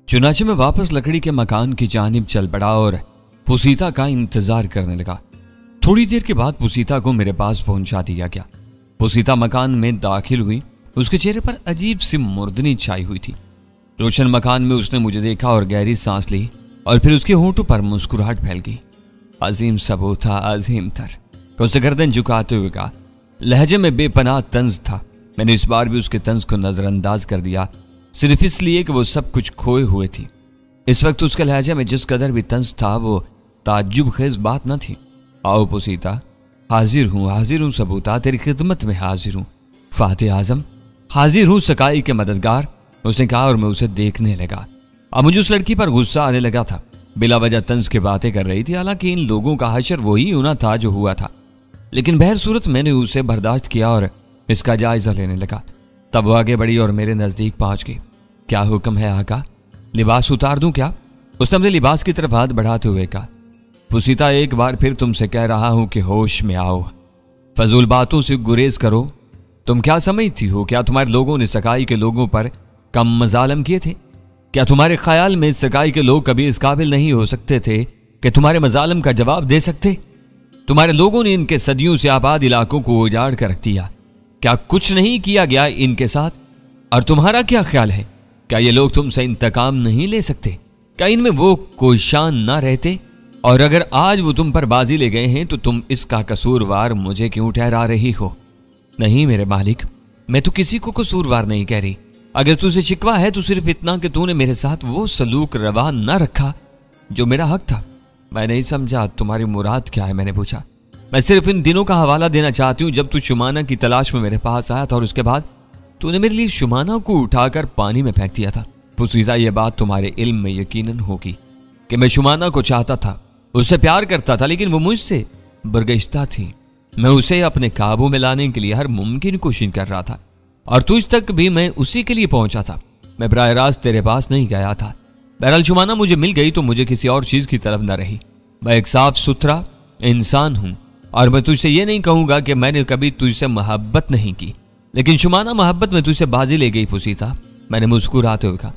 चुनाचे में वापस लकड़ी के मकान की जानिब चल पड़ा और पुसीता का इंतजार करने लगा। थोड़ी देर के बाद पुसीता को मेरे पास पहुंचा दिया गया। पुसीता मकान में दाखिल हुई। उसके चेहरे पर अजीब सी मुर्दनी छाई हुई थी। रोशन मकान में उसने मुझे देखा और गहरी सांस ली और फिर उसके होंठों पर मुस्कुराहट फैल गई। अजीम सबूता, अजीम तर, उसने गर्दन झुकाते हुए कहा। लहजे में बेपनाह तंज था। मैंने इस बार भी उसके तंज को नजरअंदाज कर दिया, सिर्फ इसलिए कि वो सब कुछ खोए हुए थी। इस वक्त उसके लहजे में जिस कदर भी तंज था वो ताज्जुब खेज बात न थी। आओ पुसीता, हाजिर हूं सबूता, तेरी खिदमत में हाजिर हूं। फातिह आजम, हाजिर हूं सकाई के मददगार, उसने कहा और मैं उसे देखने लगा। अब मुझे उस लड़की पर गुस्सा आने लगा था। बिला वजह तंज की बातें कर रही थी। हालांकि इन लोगों का हशर वही होना था जो हुआ था, लेकिन बहर सूरत मैंने उसे बर्दाश्त किया और इसका जायजा लेने लगा। तब वो आगे बढ़ी और मेरे नजदीक पहुंच गई। क्या हुक्म है आका, लिबास उतार दूं क्या? उसने अपने लिबास की तरफ हाथ बढ़ाते हुए कहा। पुसीता, एक बार फिर तुमसे कह रहा हूं कि होश में आओ, फजूल बातों से गुरेज करो। तुम क्या समझती हो, क्या तुम्हारे लोगों ने सकाई के लोगों पर कम मजालम किए थे? क्या तुम्हारे ख्याल में सकाई के लोग कभी इस काबिल नहीं हो सकते थे कि तुम्हारे मजालम का जवाब दे सकते? तुम्हारे लोगों ने इनके सदियों से आबाद इलाकों को उजाड़ कर रख दिया। क्या कुछ नहीं किया गया इनके साथ? और तुम्हारा क्या ख्याल है, क्या ये लोग तुमसे इंतकाम नहीं ले सकते? क्या इनमें वो कोई शान ना रहते? और अगर आज वो तुम पर बाजी ले गए हैं तो तुम इसका कसूरवार मुझे क्यों ठहरा रही हो? नहीं मेरे मालिक, मैं तो किसी को कसूरवार नहीं कह रही। अगर तुझे शिकवा है तो सिर्फ इतना कि तूने मेरे साथ वो सलूक रवा न रखा जो मेरा हक था। मैं नहीं समझा तुम्हारी मुराद क्या है, मैंने पूछा। मैं सिर्फ इन दिनों का हवाला देना चाहती हूँ जब तू शुमाना की तलाश में मेरे पास आया था और उसके बाद तूने मेरे लिए शुमाना को उठाकर पानी में फेंक दिया था। पुसीता, ये बात तुम्हारे इल्म में यकीनन होगी कि मैं शुमाना को चाहता था, उससे प्यार करता था, लेकिन वो मुझसे बरगश्ता थी। मैं उसे अपने काबू में लाने के लिए हर मुमकिन कोशिश कर रहा था और तुझ तक भी मैं उसी के लिए पहुंचा था। मैं बराह रास्त तेरे पास नहीं गया था। बहरहाल शुमाना मुझे मिल गई तो मुझे किसी और चीज की तलब न रही। मैं एक साफ सुथरा इंसान हूं और मैं तुझसे ये नहीं कहूंगा कि मैंने कभी तुझसे मोहब्बत नहीं की, लेकिन शुमाना मोहब्बत में तुझसे बाजी ले गई पुसीता, मैंने मुस्कुराते हुए कहा।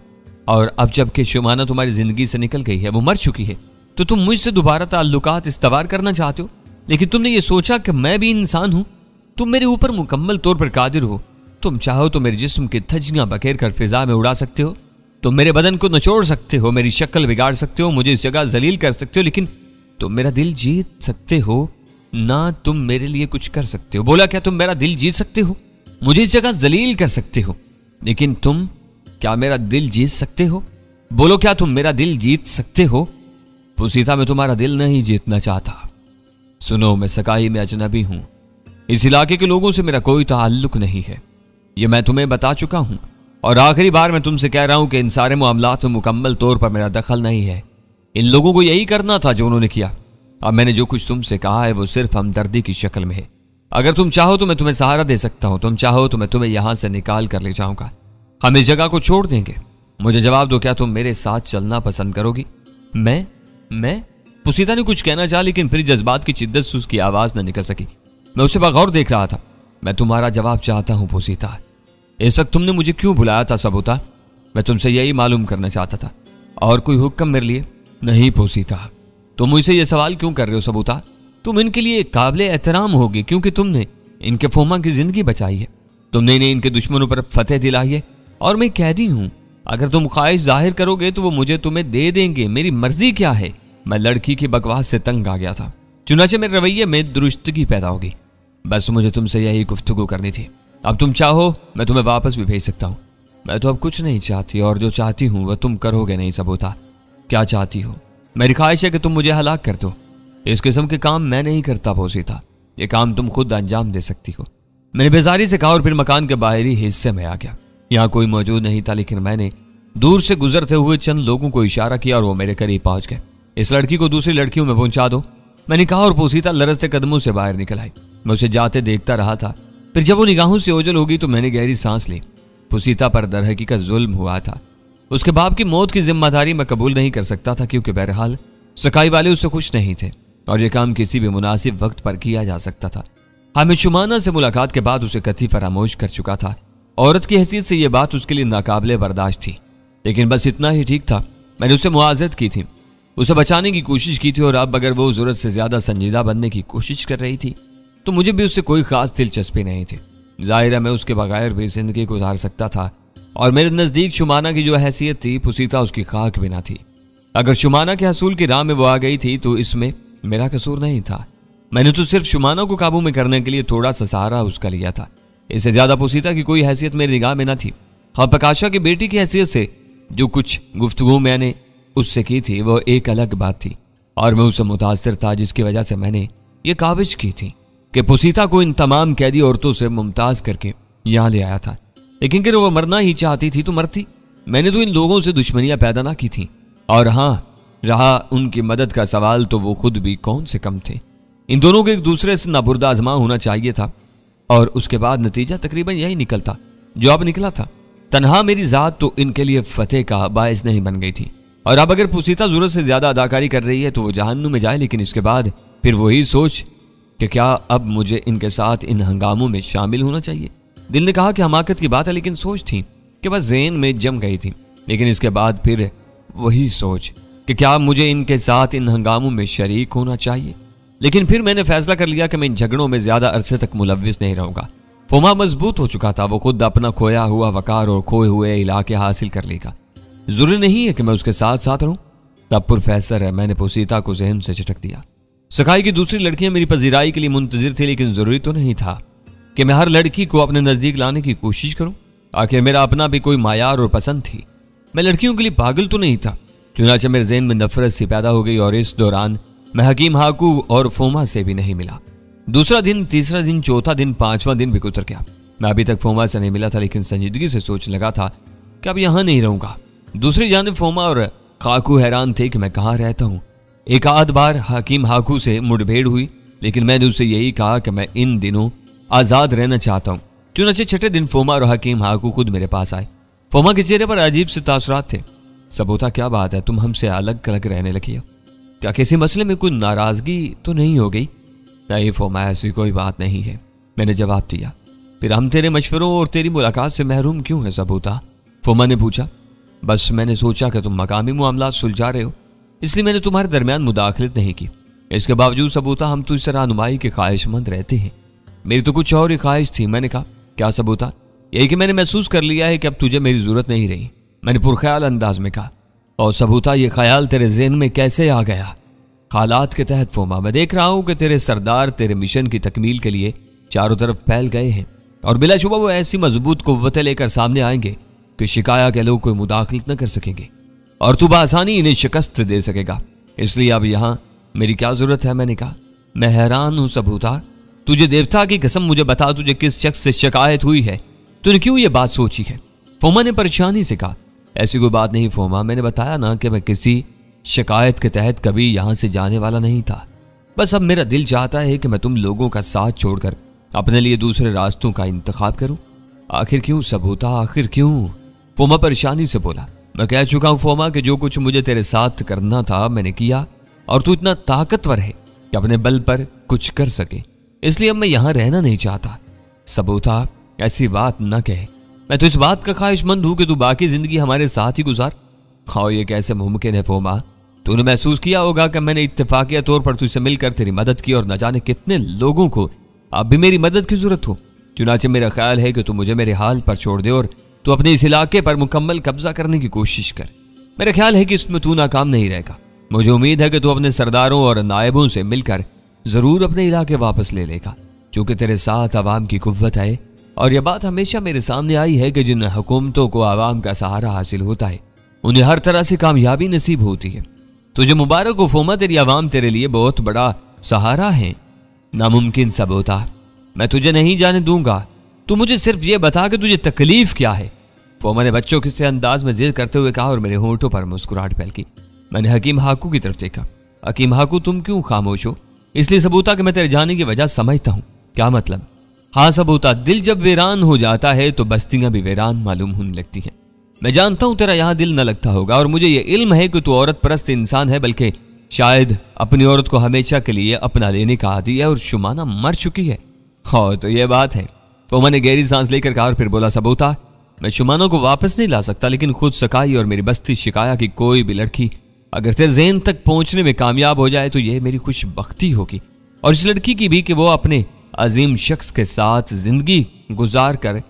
और अब जबकि शुमाना तुम्हारी जिंदगी से निकल गई है, वो मर चुकी है, तो तुम मुझसे दोबारा ताल्लुकात इस्तवार करना चाहते हो। लेकिन तुमने ये सोचा कि मैं भी इंसान हूं, तुम मेरे ऊपर मुकम्मल तौर पर कादिर हो। तुम चाहो तो मेरे जिस्म की धज्जियां बखेर कर फिजा में उड़ा सकते हो, तुम मेरे बदन को नचोड़ सकते हो, मेरी शक्ल बिगाड़ सकते हो, मुझे इस जगह जलील कर सकते हो, लेकिन तुम मेरा दिल जीत सकते हो ना तुम मेरे लिए कुछ कर सकते हो। बोला क्या तुम मेरा दिल जीत सकते हो? मुझे इस जगह जलील कर सकते हो, लेकिन तुम क्या मेरा दिल जीत सकते हो? बोलो, क्या तुम मेरा दिल जीत सकते हो? पुसीता, मैं तुम्हारा दिल नहीं जीतना चाहता। सुनो, मैं सकाई में अजनबी हूं। इस इलाके के लोगों से मेरा कोई ताल्लुक नहीं है, ये मैं तुम्हें बता चुका हूं। और आखिरी बार मैं तुमसे कह रहा हूं कि इन सारे मामलात में मुकम्मल तौर पर मेरा दखल नहीं है। इन लोगों को यही करना था जो उन्होंने किया। अब मैंने जो कुछ तुमसे कहा है वो सिर्फ हमदर्दी की शक्ल में है। अगर तुम चाहो तो मैं तुम्हें सहारा दे सकता हूं, तुम चाहो तो मैं तुम्हें यहां से निकाल कर ले जाऊंगा। हम इस जगह को छोड़ देंगे। मुझे जवाब दो, क्या तुम मेरे साथ चलना पसंद करोगी? मैं पुसीता ने कुछ कहना चाहा, लेकिन फिर जज्बात की शिद्दत से उसकी आवाज न निकल सकी। मैं उसे बगौर देख रहा था। मैं तुम्हारा जवाब चाहता हूं पुसीता। इस वक्त तुमने मुझे क्यों बुलाया था सबूता? मैं तुमसे यही मालूम करना चाहता था। और कोई हुक्म मेरे लिए? नहीं पुसीता। तुम मुझसे यह सवाल क्यों कर रहे हो सबूता? तुम इनके लिए काबिल एहतराम होगी क्योंकि तुमने इनके फोमा की जिंदगी बचाई है, तुमने इन्हें इनके दुश्मनों पर फतेह दिलाई है। और मैं कैदी हूं, अगर तुम ख्वाहिश जाहिर करोगे तो वो मुझे तुम्हें दे देंगे। मेरी मर्जी क्या है? मैं लड़की की बकवास से तंग आ गया था, चुनाचे मेरे रवैये में दुरुस्तगी पैदा होगी। बस मुझे तुमसे यही गुफ्तगू करनी थी। अब तुम चाहो मैं तुम्हें वापस भी भेज सकता हूं। मैं तो अब कुछ नहीं चाहती, और जो चाहती हूं वह तुम करोगे नहीं सबूता। क्या चाहती हो? मेरी ख्वाहिश है कि तुम मुझे हलाक कर दो। इस किस्म के काम मैं नहीं करता पुसीता, ये काम तुम खुद अंजाम दे सकती हो। मैंने बेजारी से कहा और फिर मकान के बाहरी हिस्से में आ गया। यहाँ कोई मौजूद नहीं था, लेकिन मैंने दूर से गुजरते हुए चंद लोगों को इशारा किया और वो मेरे करीब पहुंच गए। इस लड़की को दूसरी लड़कियों में पहुंचा दो, मैंने कहा, और पुसीता लरजते कदमों से बाहर निकल आई। मैं उसे जाते देखता रहा था। फिर जब वो निगाहों से ओझल हो गई तो मैंने गहरी सांस ली। पुसीता पर दरहकीकत जुल्म हुआ था। उसके बाप की मौत की जिम्मेदारी मैं कबूल नहीं कर सकता था, क्योंकि बहरहाल सकाई वाले उससे खुश नहीं थे और यह काम किसी भी मुनासिब वक्त पर किया जा सकता था। हामिद शुमाना से मुलाकात के बाद उसे कथी फरामोश कर चुका था। औरत की हैसियत से यह बात उसके लिए नाकाबिले बर्दाश्त थी। लेकिन बस इतना ही ठीक था। मैंने उससे मुआवजत की थी, उसे बचाने की कोशिश की थी, और अब अगर वो जरूरत से ज्यादा संजीदा बनने की कोशिश कर रही थी तो मुझे भी उससे कोई खास दिलचस्पी नहीं थी। जाहिर है मैं उसके बगैर भी जिंदगी गुजार सकता था, और मेरे नजदीक शुमाना की जो हैसियत थी पुसीता उसकी खाक भी ना थी। अगर शुमाना के हसूल की राह में वो आ गई थी तो इसमें मेरा कसूर नहीं था। मैंने तो सिर्फ शुमाना को काबू में करने के लिए थोड़ा सा सहारा उसका लिया था। इससे ज्यादा पुसीता की कोई हैसियत मेरी निगाह में न थी। हाँ, प्रकाशा की बेटी की हैसियत से जो कुछ गुफ्तगू मैंने उससे की थी वो एक अलग बात थी, और मैं उससे मुतासिर था, जिसकी वजह से मैंने ये काविश की थी कि पुसीता को इन तमाम कैदी औरतों से मुमताज करके यहाँ ले आया था। लेकिन अगर वो मरना ही चाहती थी तो मरती। मैंने तो इन लोगों से दुश्मनियां पैदा ना की थी, और हाँ, रहा उनकी मदद का सवाल तो वो खुद भी कौन से कम थे। इन दोनों को एक दूसरे से नाबुर्दा आजमा होना चाहिए था, और उसके बाद नतीजा तकरीबन यही निकलता जो अब निकला था। तन्हा मेरी जात तो इनके लिए फतेह का बायस नहीं बन गई थी, और अब अगर पुसीता जरूरत से ज्यादा अदाकारी कर रही है तो वो जहन्नुम में जाए, लेकिन इसके बाद फिर वही सोच कि क्या अब मुझे इनके साथ इन हंगामों में शामिल होना चाहिए। दिल ने कहा कि हमाकत की बात है, लेकिन सोच थी कि बस ज़हन में जम गई थी। लेकिन इसके बाद फिर वही सोच कि क्या मुझे इनके साथ इन हंगामों में शरीक होना चाहिए। लेकिन फिर मैंने फैसला कर लिया कि मैं इन झगड़ों में ज्यादा अरसे तक मुलव्विस नहीं रहूंगा। फोमा मजबूत हो चुका था, वो खुद अपना खोया हुआ वकार और खोए हुए इलाके हासिल कर लेगा। जरूरी नहीं है कि मैं उसके साथ साथ रहूं। तब प्रोफेसर है, मैंने पुसीता को जहन से झटक दिया। सखाई की दूसरी लड़कियां मेरी पजीराई के लिए मुंतजिर थी, लेकिन जरूरी तो नहीं था कि मैं हर लड़की को अपने नजदीक लाने की कोशिश करूं। आखिर मेरा अपना भी कोई मायार और पसंद थी। मैं लड़कियों के लिए पागल तो नहीं था। चुनाचे मेरे ज़हन में नफरत सी पैदा हो गई, और इस दौरान मैं हकीम हाकू और फोमा से भी नहीं मिला। दूसरा दिन, तीसरा दिन, चौथा दिन, पांचवा दिन भी गुजर गया। मैं अभी तक फोमा से नहीं मिला था, लेकिन संजीदगी से सोच लगा था कि अब यहां नहीं रहूंगा। दूसरी जानिब फोमा और काकू हैरान थे कि मैं कहाँ रहता हूँ। एक आध बार हकीम हाकू से मुठभेड़ हुई, लेकिन मैंने उससे यही कहा कि मैं इन दिनों आजाद रहना चाहता हूँ। चुनाचे छठे दिन फोमा और हकीम हाकू खुद मेरे पास आए। फोमा के चेहरे पर अजीब से तासुरात थे। सबूता, क्या बात है, तुम हमसे अलग अलग रहने लगी हो? क्या किसी मसले में कोई नाराजगी तो नहीं हो गई? नहीं फोमा, ऐसी कोई बात नहीं है, मैंने जवाब दिया। फिर हम तेरे मशवरों और तेरी मुलाकात से महरूम क्यों है सबूता? फोमा ने पूछा। बस मैंने सोचा कि तुम मकामी मामलात सुलझा रहे हो, इसलिए मैंने तुम्हारे दरमियान मुदाखलत नहीं की। इसके बावजूद सबूता, हम तो इस रहनुमाई के ख्वाहिशमंद रहते हैं। मेरी तो कुछ और ही ख्वाहिश थी। मैंने कहा, क्या सबूता? यही कि मैंने महसूस कर लिया है कि अब तुझे मेरी जरूरत नहीं रही, मैंने पुरख्याल अंदाज में कहा। और सबूता, ये ख्याल तेरे ज़हन में कैसे आ गया? हालात के तहत फोमा, मैं देख रहा हूं कि तेरे सरदार तेरे मिशन की तकमील के लिए चारों तरफ फैल गए हैं, और बिलाशुबा वो ऐसी मजबूत कुव्वतें लेकर सामने आएंगे कि शिकाया के लोग कोई मुदाखलत न कर सकेंगे, और तू बआसानी इन्हें शिकस्त दे सकेगा। इसलिए अब यहाँ मेरी क्या जरूरत है? मैंने कहा। मैं हैरान हूं सबूता, तुझे देवता की कसम मुझे बता, तुझे किस शख्स से शिकायत हुई है? तूने क्यों ये बात सोची है? फोमा ने परेशानी से कहा। ऐसी कोई बात नहीं फोमा, मैंने बताया ना कि मैं किसी शिकायत के तहत कभी यहां से जाने वाला नहीं था। बस अब मेरा दिल चाहता है कि मैं तुम लोगों का साथ छोड़कर अपने लिए दूसरे रास्तों का इंतखाब करूं। आखिर क्यों सबूता, आखिर क्यों? फोमा परेशानी से बोला। मैं कह चुका हूं फोमा कि जो कुछ मुझे तेरे साथ करना था मैंने किया, और तू इतना ताकतवर है कि अपने बल पर कुछ कर सके, इसलिए अब मैं यहां रहना नहीं चाहता। सबूता, ऐसी बात न कहे। मैं तो इस बात का ख्वाहिशमंद हूं कि तू बाकी जिंदगी हमारे साथ ही गुजार। खाओ, ये कैसे मुमकिन है फोमा? तूने महसूस किया होगा कि मैंने इत्तेफाकिया तौर पर तुझसे मिलकर तेरी मदद की, और न जाने कितने लोगों को अब भी मेरी मदद की जरूरत हो। चुनाचे मेरा ख्याल है कि तू मुझे मेरे हाल पर छोड़ दे और तू अपने इस इलाके पर मुकम्मल कब्जा करने की कोशिश कर। मेरा ख्याल है कि इसमें तू नाकाम नहीं रहेगा। मुझे उम्मीद है कि तू अपने सरदारों और नायबों से मिलकर जरूर अपने इलाके वापस ले लेगा, चूंकि तेरे साथ आवाम की कुव्वत है। और यह बात हमेशा मेरे सामने आई है कि जिन हुकूमतों को आवाम का सहारा हासिल होता है उन्हें हर तरह से कामयाबी नसीब होती है। तुझे मुबारक हो फोमा, तेरी आवाम तेरे लिए बहुत बड़ा सहारा है। नामुमकिन सबूता, मैं तुझे नहीं जाने दूंगा। तू मुझे सिर्फ ये बता कि तुझे तकलीफ क्या है? फोमा ने बच्चों के से अंदाज में जिद करते हुए कहा, और मेरे होंठों पर मुस्कुराहट फैलकी। मैंने हकीम हाकू की तरफ देखा। हकीम हाकू, तुम क्यों खामोश हो? इसलिए सबूता कि मैं तेरे जाने की वजह समझता हूँ। क्या मतलब? हाँ सबूता, दिल जब वीरान हो जाता है तो बस्तियां भी वीरान मालूम होने लगती हैं। मैं जानता हूं तेरा यहां दिल न लगता होगा, और मुझे यह इल्म है कि तू औरत परस्त इंसान है, बल्कि शायद अपनी औरत को हमेशा के लिए अपना लेने का आदी है, और शुमाना मर चुकी है। हाँ तो यह बात है। फोमा ने गहरी सांस लेकर कहा और फिर बोला, सबूता, मैं शुमाना को वापस नहीं ला सकता, लेकिन खुद सकाई और मेरी बस्ती शिकाया की कोई भी लड़की अगर तेरे ज़हन तक पहुंचने में कामयाब हो जाए तो यह मेरी खुशबख्ती होगी, और इस लड़की की भी कि वो अपने अजीम शख्स के साथ जिंदगी गुजार कर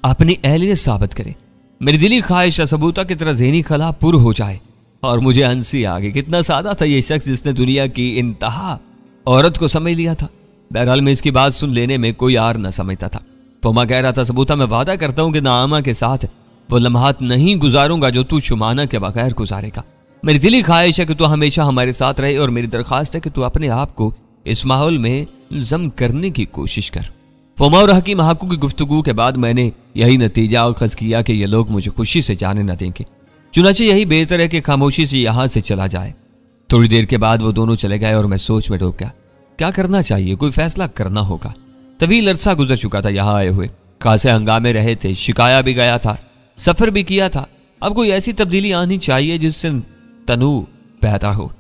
अपनी अहलियत साबित करे। मेरी दिली ख्वाहिश सबूता की तरह ज़हनी खला पुर हो जाए। और मुझे हंसी आ गई। कितना सादा था ये शख्स जिसने दुनिया की इंतहा औरत को समझ लिया था। बहरहाल मैं इसकी बात सुन लेने में कोई आर न समझता था। फोमा कह रहा था, सबूता मैं वादा करता हूं कि नामा के साथ वो लम्हात नहीं गुजारूंगा जो तू शुमाना के बगैर गुजारेगा। मेरी दिली ख्वाहिश है कि तू हमेशा हमारे साथ रहे, और मेरी दरख्वास्त है कि तू अपने आप को इस माहौल में जम करने की कोशिश कर। फोमा और हकीम हाकू की गुफ्तगू के बाद मैंने यही नतीजा अखज़ किया कि ये लोग मुझे खुशी से जाने न देंगे, चुनाचे यही बेहतर है कि खामोशी से यहां से चला जाए। थोड़ी देर के बाद वो दोनों चले गए और मैं सोच में डूब गया। क्या करना चाहिए, कोई फैसला करना होगा। तवील अरसा गुजर चुका था यहाँ आए हुए, खासे हंगामे रहे थे, शिकाया भी गया था, सफर भी किया था। अब कोई ऐसी तब्दीली आनी चाहिए जिससे तनू पैदा हो,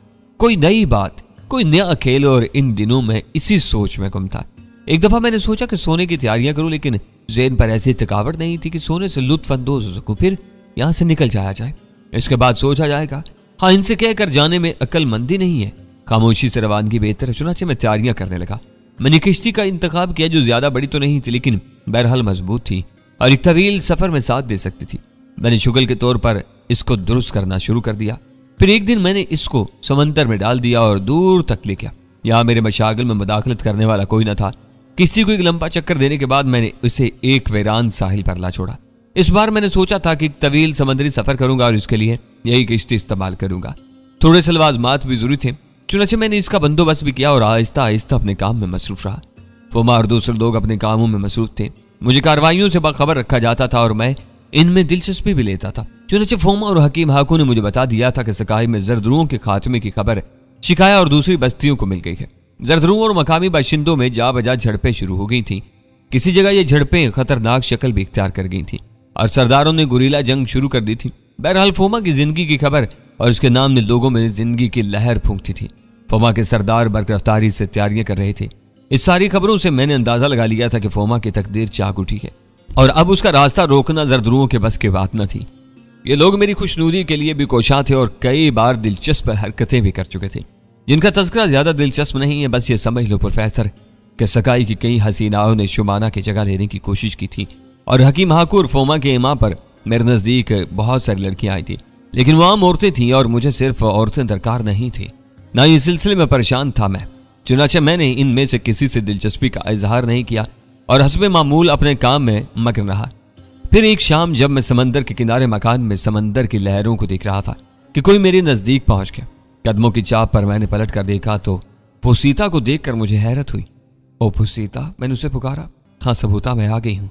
कोई नई बात, कोई नया खेल। और इन दिनों में इसी सोच में गुम था। एक दफा मैंने सोचा कि सोने की तैयारियां करूं, लेकिन ज़हन पर ऐसी थकावट नहीं थी कि सोने से लुत्फ अंदोज हो सकूं। फिर यहां से निकल जाया जाए, इसके बाद सोचा जाएगा। हाँ, इनसे कहकर जाने में अक्लमंदी नहीं है, खामोशी से रवानगी बेहतर है। चुनाचे मैं तैयारियां करने लगा। मैंने किश्ती का इंतखाब किया जो ज्यादा बड़ी तो नहीं थी, लेकिन बहरहाल मजबूत थी और एक तवील सफर में साथ दे सकती थी। मैंने शुगल के तौर पर इसको दुरुस्त करना शुरू कर दिया। फिर एक दिन मैंने इसको समंदर में डाल दिया और दूर तक ले गया। यहाँ मेरे मशागल में मुदाखलत करने वाला कोई न था। किश्ती को एक लंबा चक्कर देने के बाद मैंने उसे एक वीरान साहिल पर ला छोड़ा। इस बार मैंने सोचा था कि एक तवील समुद्री सफर करूंगा और इसके लिए यही किश्ती इस्तेमाल करूंगा। थोड़े से लवाजमात भी जरूरी थे, चुनाचे मैंने इसका बंदोबस्त भी किया और आहिस्ता आहिस्ता अपने काम में मसरूफ रहा। फोमा और दूसरे लोग अपने कामों में मसरूफ थे। मुझे कार्रवाइयों से बाखबर रखा जाता था और मैं इनमें दिलचस्पी भी लेता था। चुनाचे फोमा और हकीम हाकू ने मुझे बता दिया था कि सकाई में जरदरुओं के खात्मे की खबर शिकाया और दूसरी बस्तियों को मिल गई है। जरदरुओं और मकामी बाशिंदों में जा बजा झड़पें शुरू हो गई थीं। किसी जगह ये झड़पें खतरनाक शक्ल भी इख्तियार कर गई थीं और सरदारों ने गुरीला जंग शुरू कर दी थी। बहरहाल फोमा की जिंदगी की खबर और उसके नाम ने लोगों में जिंदगी की लहर फूंकती थी। फोमा के सरदार बरकरफ्तारी से तैयारियां कर रहे थे। इस सारी खबरों से मैंने अंदाजा लगा लिया था कि फोमा की तकदीर चाक उठी है और अब उसका रास्ता रोकना जरदरुओं के बस की बात न थी। ये लोग मेरी खुशनुदी के लिए भी कोशां थे और कई बार दिलचस्प हरकतें भी कर चुके थे, जिनका तज़किरा ज्यादा दिलचस्प नहीं है। बस ये समझ लो प्रोफेसर कि सकाई की कई हसीनाओं ने शुमाना की जगह लेने की कोशिश की थी और हकीम हाकू और फोमा के इमाम पर मेरे नज़दीक बहुत सारी लड़कियां आई थी, लेकिन वो आम औरतें थीं और मुझे सिर्फ औरतें दरकार नहीं थी। ना इस सिलसिले में परेशान था मैं, चुनाचे मैंने इनमें से किसी से दिलचस्पी का इजहार नहीं किया और हस्बे मामूल अपने काम में मगन रहा। फिर एक शाम जब मैं समंदर के किनारे मकान में समंदर की लहरों को देख रहा था कि कोई मेरे नज़दीक पहुंच गया। कदमों की चाप पर मैंने पलट कर देखा तो पुसीता को देखकर मुझे हैरत हुई। ओ पुसीता, मैंने उसे पुकारा। हाँ सबूता, मैं आ गई हूँ।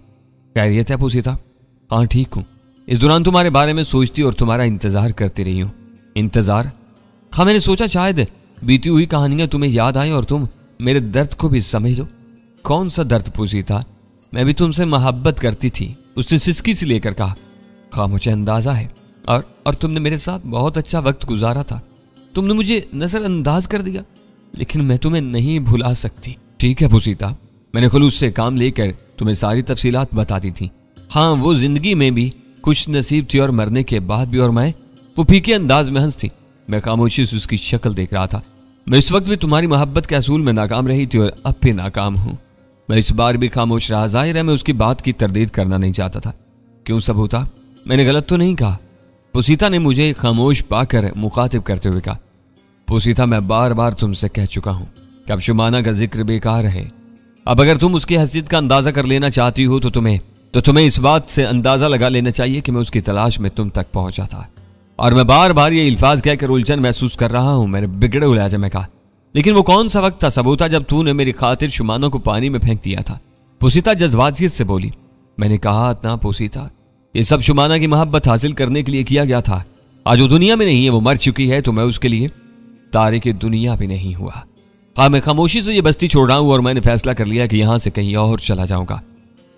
खैरियत है पुसीता? हाँ ठीक हूँ। इस दौरान तुम्हारे बारे में सोचती और तुम्हारा इंतजार करती रही हूँ। इंतजार? हाँ, मैंने सोचा शायद बीती हुई कहानियां तुम्हें याद आए और तुम मेरे दर्द को भी समझ लो। कौन सा दर्द पुसीता? मैं भी तुमसे मोहब्बत करती थी, उसने सिसकी से लेकर कहा। हाँ मुझे अंदाजा है, और तुमने मेरे साथ बहुत अच्छा वक्त गुजारा था। तुमने मुझे नजरअंदाज कर दिया, लेकिन मैं तुम्हें नहीं भुला सकती। ठीक है पुसीता, मैंने खुलूस से काम लेकर तुम्हें सारी तफसीलात बता दी थी। हाँ, वो जिंदगी में भी खुश नसीब थी और मरने के बाद भी, और मैं वो फीके अंदाज में हंस थी। मैं खामोशी से उसकी शक्ल देख रहा था। मैं इस वक्त भी तुम्हारी मोहब्बत के असूल में नाकाम रही थी और अब भी नाकाम हूं। मैं इस बार भी खामोश रहा। जाहिर है मैं उसकी बात की तरदीद करना नहीं चाहता था। क्यों सबूता, मैंने गलत तो नहीं कहा? पुसीता ने मुझे खामोश पाकर मुखातिब करते हुए कहा। पुसीता, मैं बार बार तुमसे कह चुका हूं कि अब शुमाना का जिक्र बेकार है। अब अगर तुम उसकी हैसियत का अंदाजा कर लेना चाहती हो तो तुम्हें इस बात से अंदाजा लगा लेना चाहिए कि मैं उसकी तलाश में तुम तक पहुंचा था, और मैं बार बार ये अल्फाज कहकर उलझन महसूस कर रहा हूं। मैंने बिगड़े लहजे में कहा। लेकिन वो कौन सा वक्त था सबूता जब तूने मेरी खातिर शुमाना को पानी में फेंक दिया था? पुसीता जज्बातियत से बोली। मैंने कहा ना पुसीता, ये सब शुमाना की मोहब्बत हासिल करने के लिए किया गया था। आज वो दुनिया में नहीं है, वो मर चुकी है, तो मैं उसके लिए तारिक दुनिया भी नहीं हुआ। हाँ, मैं खामोशी से ये बस्ती छोड़ रहा हूं और मैंने फैसला कर लिया कि यहां से कहीं और चला जाऊंगा।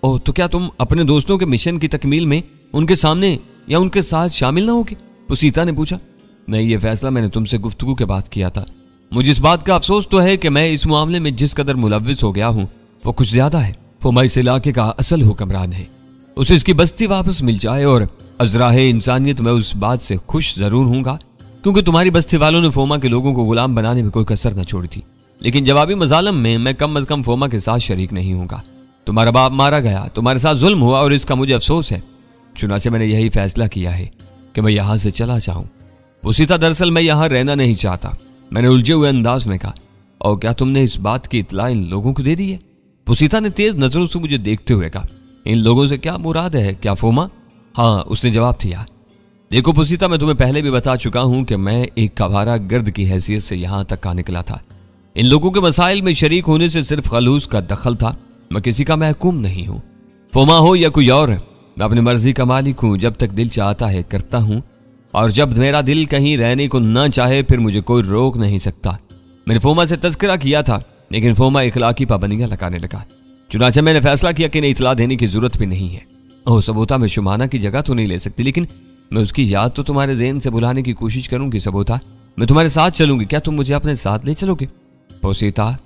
ओह, तो क्या तुम अपने दोस्तों के मिशन की तकमील में उनके सामने या उनके साथ शामिल ना होगे? पुसीता ने पूछा। नहीं, ये फैसला मैंने तुमसे गुफ्तगू के बाद किया था। मुझे इस बात का अफसोस तो है कि मैं इस मामले में जिस कदर मुलव्विस हो गया हूं वो कुछ ज्यादा है। फोमा इस इलाके का असल हुक्मरान है। उसे इसकी बस्ती वापस मिल जाए और अजराहे इंसानियत में उस बात से खुश जरूर हूंगा, क्योंकि तुम्हारी बस्ती वालों ने फोमा के लोगों को गुलाम बनाने में कोई कसर न छोड़ी थी। लेकिन जवाबी मजालम में मैं कम अज कम फोमा के साथ शरीक नहीं हूंगा। तुम्हारा बाप मारा गया, तुम्हारे साथ जुल्म हुआ और इसका मुझे अफसोस है। चुनाचे मैंने यही फैसला किया है कि मैं यहां से चला जाऊं। पुसीता, दरअसल मैं यहां रहना नहीं चाहता, मैंने उलझे हुए अंदाज में कहा। और क्या तुमने इस बात की इत्तला इन लोगों को दे दी है? पुसीता ने तेज नजरों से मुझे देखते हुए कहा। इन लोगों से क्या मुराद है, क्या फोमा? हाँ, उसने जवाब दिया। देखो पुसीता, मैं तुम्हें पहले भी बता चुका हूं कि मैं एक कवारा गर्द की हैसियत से यहां तक का निकला था। इन लोगों के मसाइल में शरीक होने से सिर्फ खलूस का दखल था। मैं किसी का महकूम नहीं हूं, फोमा हो या कोई और। मैं अपनी मर्जी का मालिक हूं, जब तक दिल चाहता है करता हूं, और जब मेरा दिल कहीं रहने को ना चाहे फिर मुझे कोई रोक नहीं सकता। मैंने फोमा से तज़किरा किया था, लेकिन फोमा इखलाकी पाबंदियां लगाने लगा। चुनाचे मैंने फैसला किया कि इन्हें इतला देने की जरूरत भी नहीं है। ओह सबूता, मैं शुमाना की जगह तो नहीं ले सकती, लेकिन मैं उसकी याद तो तुम्हारे ज़हन से बुलाने की कोशिश करूंगी। सबूता, मैं तुम्हारे साथ चलूंगी, क्या तुम मुझे अपने साथ ले चलोगे? पुसीता,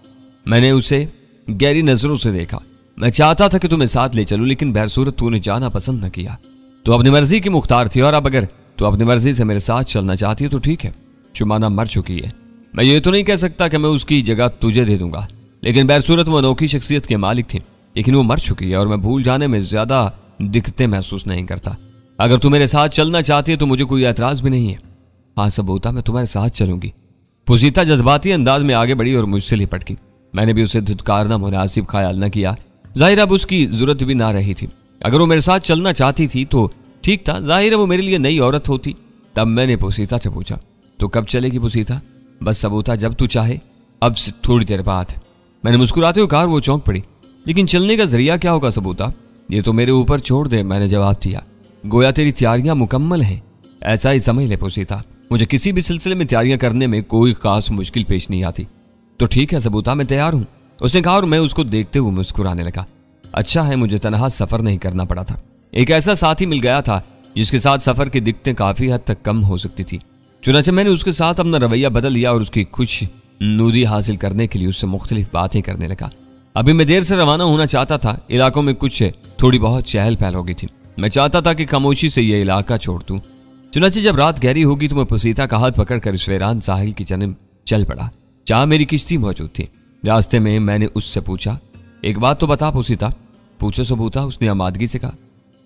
मैंने उसे गहरी नजरों से देखा। मैं चाहता था कि तुम्हें साथ ले चलूं, लेकिन बहरसूरत तूने जाना पसंद न किया। तो अपनी मर्जी की मुख्तार थी, और अब अगर तो अपनी मर्जी से मेरे साथ चलना चाहती है तो ठीक है। शुमाना मर चुकी है, मैं ये तो नहीं कह सकता कि मैं उसकी जगह तुझे दे दूंगा, लेकिन बहरसूरत वो अनोखी शख्सियत के मालिक थी। लेकिन वो मर चुकी है और मैं भूल जाने में ज्यादा दिक्कतें महसूस नहीं करता। अगर तू मेरे साथ चलना चाहती है तो मुझे कोई एतराज भी नहीं है। हाँ सबूता, मैं तुम्हारे साथ चलूंगी। पुसीता जज्बाती अंदाज में आगे बढ़ी और मुझसे लिपट गई। मैंने भी उसे धुतकारना मुनासिब ख्याल न किया। जाहिर अब उसकी जरूरत भी ना रही थी। अगर वो मेरे साथ चलना चाहती थी तो ठीक था, जाहिर है वो मेरे लिए नई औरत होती। तब मैंने पुसीता से पूछा, तो कब चलेगी पुसीता? बस सबूता, जब तू चाहे, अब से थोड़ी देर बाद। मैंने मुस्कुराते हुए कहा, वो चौंक पड़ी। लेकिन चलने का जरिया क्या होगा सबूता? ये तो मेरे ऊपर छोड़ दे, मैंने जवाब दिया। गोया तेरी तैयारियां मुकम्मल हैं। ऐसा ही समझ ले पुसीता, मुझे किसी भी सिलसिले में तैयारियां करने में कोई खास मुश्किल पेश नहीं आती। तो ठीक है सबूता, मैं तैयार हूं, उसने कहा, और मैं उसको देखते हुए मुस्कुराने लगा। अच्छा है मुझे तनहा सफर नहीं करना पड़ा था। एक ऐसा साथी मिल गया था जिसके साथ सफर की दिक्कतें काफी हद तक कम हो सकती थी। चुनाचे मैंने उसके साथ अपना रवैया बदल लिया और उसकी खुश नूदी हासिल करने के लिए उससे मुख्तलिफ बातें करने लगा। अभी मैं देर से रवाना होना चाहता था। इलाकों में कुछ थोड़ी बहुत चहल पहल हो गई थी। मैं चाहता था कि खामोशी से यह इलाका छोड़ दूं। चुनाचे जब रात गहरी होगी तो मैं पुसीता का हाथ पकड़कर इस वीरान साहिल की जन्म चल पड़ा, जहां मेरी किश्ती मौजूद थी। रास्ते में मैंने उससे पूछा, एक बात तो बता पुसीता। पूछो सबूता, उसने आमादगी से कहा।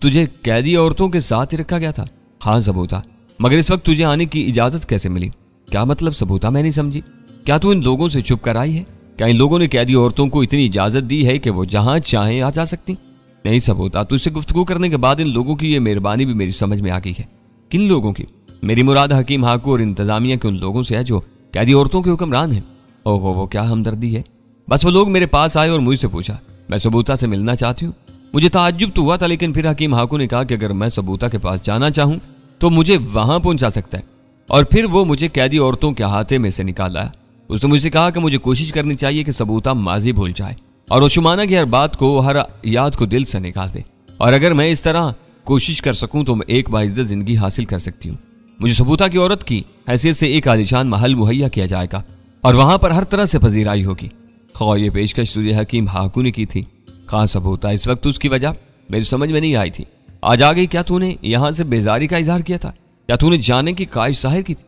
तुझे कैदी औरतों के साथ ही रखा गया था? हाँ सबूता, मगर इस वक्त तुझे आने की इजाजत कैसे मिली? क्या मतलब सबूता, मैं नहीं समझी। क्या तू इन लोगों से छुप कर आई है? क्या इन लोगों ने कैदी औरतों को इतनी इजाजत दी है कि वो जहां चाहें आ जा सकती? नहीं सबूता, तुझसे गुफ्तगू करने के बाद इन लोगों की ये मेहरबानी भी मेरी समझ में आ गई है। किन लोगों की? मेरी मुराद हकीम हाकू और इंतजामिया के उन लोगों से है जो कैदी औरतों के हुक्मरान हैं। ओहो, वो क्या हमदर्दी है। बस वो लोग मेरे पास आए और मुझसे पूछा, मैं सबूता से मिलना चाहती हूँ। मुझे ताज्जुब तो हुआ था, लेकिन फिर हकीम हाकू ने कहा कि अगर मैं सबूता के पास जाना चाहूँ तो मुझे वहां पहुंचा सकता है। और फिर वो मुझे कैदी औरतों के हाथे में से निकाल लाया। उसने मुझसे कहा कि मुझे कोशिश करनी चाहिए कि सबूता माजी भूल जाए और वो शुमाना की हर बात को, हर याद को दिल से निकाल दे। और अगर मैं इस तरह कोशिश कर सकूं तो मैं एक बाइज्जत जिंदगी हासिल कर सकती हूँ। मुझे सबूता की औरत की हैसियत से एक आलीशान महल मुहैया किया जाएगा और वहां पर हर तरह से पजीराई होगी। खौ ये पेशकश तुझे हकीम हाकू ने की थी। कहाँ सबूता, इस वक्त उसकी वजह मेरी समझ में नहीं आई थी। आज आ गई। क्या तूने यहां से बेजारी का इजहार किया था? क्या तूने जाने की ख्वाहिश जाहिर की थी?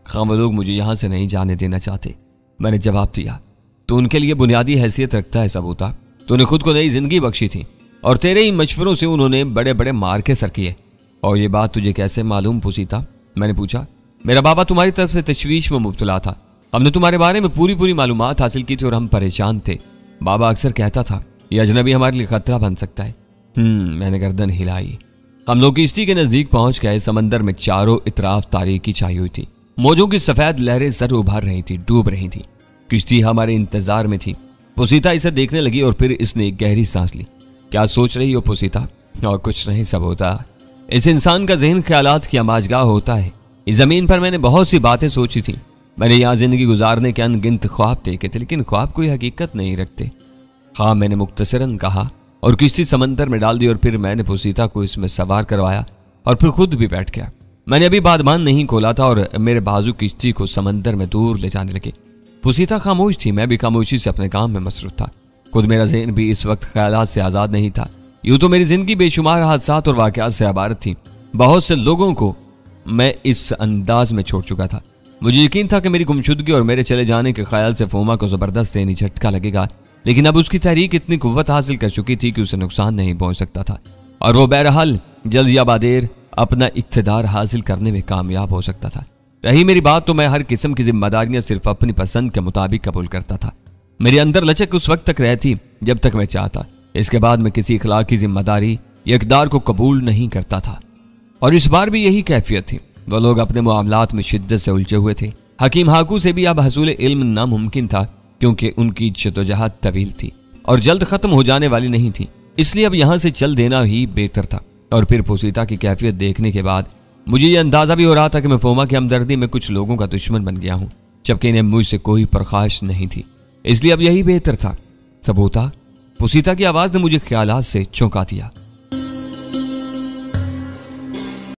खां वो लोग मुझे यहां से नहीं जाने देना चाहते, मैंने जवाब दिया। तो उनके लिए बुनियादी हैसियत रखता है सबूता। तूने खुद को नई जिंदगी बख्शी थी और तेरे ही मशवरों से उन्होंने बड़े बड़े मार के सर किए। और ये बात तुझे कैसे मालूम पुसीता? मैंने पूछा। मेरा बाबा तुम्हारी तरफ से तशवीश में मुब्तला था। हमने तुम्हारे बारे में पूरी मालूमात हासिल की थी और हम परेशान थे। बाबा अक्सर कहता था ये अजनबी हमारे लिए खतरा बन सकता है। मैंने गर्दन हिलाई। हम लोग किश्ती के नजदीक पहुंच गए। समंदर में चारों इतराफ तारीकी छाई हुई थी। मौजों की सफेद लहरें सर उभार रही थी, डूब रही थी। किश्ती हमारे इंतजार में थी। पुसीता इसे देखने लगी और फिर इसने एक गहरी सांस ली। क्या सोच रही हो पुसीता? और कुछ नहीं सबूता, इस इंसान का जहन ख्यालात की आमाजगाह होता है। इस जमीन पर मैंने बहुत सी बातें सोची थी। मैंने यहाँ जिंदगी गुजारने के अनगिनत ख्वाब देखे थे, लेकिन ख्वाब कोई हकीकत नहीं रखते। हाँ, मैंने मुख्तसरन कहा और किश्ती समंदर में डाल दी और फिर मैंने पुसीता को इसमें सवार करवाया और फिर खुद भी बैठ गया। मैंने अभी बादमान नहीं खोला था और मेरे बाजू किश्ती को समंदर में दूर ले जाने लगे। पुसीता खामोश थी, मैं भी खामोशी से अपने काम में मसरूफ था। खुद मेरा ज़हन भी इस वक्त ख्यालात से आज़ाद नहीं था। यूं तो मेरी जिंदगी बेशुमार हादसात और वाकयात से आबाद थी। बहुत से लोगों को मैं इस अंदाज में छोड़ चुका था। मुझे यकीन था कि मेरी गुमशुदगी और मेरे चले जाने के ख्याल से फोमा को जबरदस्त यानी झटका लगेगा, लेकिन अब उसकी तहरीक इतनी कुव्वत हासिल कर चुकी थी कि उसे नुकसान नहीं पहुंच सकता था और वो बहरहाल जल्द या बादेर अपना इख्तिदार हासिल करने में कामयाब हो सकता था। रही मेरी बात, तो मैं हर किस्म की जिम्मेदारियां सिर्फ अपनी पसंद के मुताबिक कबूल करता था। मेरे अंदर लचक उस वक्त तक रहती जब तक मैं चाहता। इसके बाद मैं किसी इखलाक की जिम्मेदारी या इक़दार को कबूल नहीं करता था। और इस बार भी यही कैफियत थी। वो लोग अपने मामलात में शिद्दत से उलझे हुए थे। हकीम हाकू से भी अब हसूल इल्म नामुमकिन था, क्योंकि उनकी जद्दोजहद तवील थी और जल्द खत्म हो जाने वाली नहीं थी। इसलिए अब यहां से चल देना ही बेहतर था। और फिर पुसीता की कैफियत देखने के बाद मुझे यह अंदाजा भी हो रहा था कि मैं फोमा की हमदर्दी में कुछ लोगों का दुश्मन बन गया हूं, जबकि इन्हें मुझसे कोई प्रकाश नहीं थी। इसलिए अब यही बेहतर था। सबूता, पुसीता की आवाज ने मुझे ख्यालात से चौंका दिया।